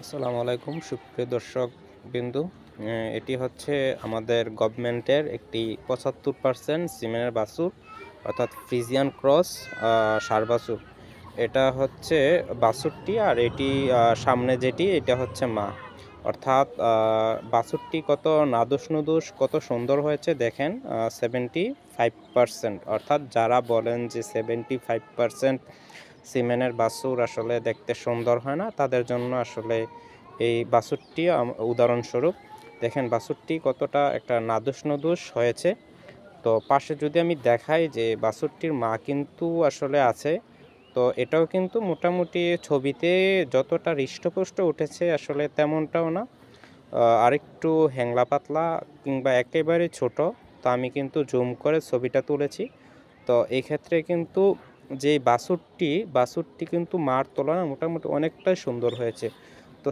আসসালামু আলাইকুম সুপ্রিয় দর্শক বিন্দু। এটি হচ্ছে আমাদের গভর্নমেন্টের একটি ৭৫% সিমেন্টের বাছুর, অর্থাৎ ফ্রিজিয়ান ক্রস ষাঁড় বাছুর। এটা হচ্ছে বাছুরটি, আর এটি সামনে যেটি এটা হচ্ছে মা। অর্থাৎ বাছুরটি কত নাদুস নুদুস, কত সুন্দর হয়েছে দেখেন। 75%, অর্থাৎ যারা বলেন যে 75% সিমেনের বাছুর আসলে দেখতে সুন্দর হয় না, তাদের জন্য আসলে এই বাছুরটি উদাহরণস্বরূপ। দেখেন বাছুরটি কতটা একটা নাদুস নুদুস হয়েছে। তো পাশে যদি আমি দেখাই যে বাছুরটির মা কিন্তু আসলে আছে। তো এটাও কিন্তু মোটামুটি ছবিতে যতটা হৃষ্টপুষ্ট উঠেছে আসলে তেমনটাও না, আরেকটু হ্যাংলা পাতলা কিংবা একেবারে ছোট। তো আমি কিন্তু জুম করে ছবিটা তুলেছি। তো এই ক্ষেত্রে কিন্তু যে বাছুরটি কিন্তু মার তুলনায় মোটামুটি অনেকটাই সুন্দর হয়েছে। তো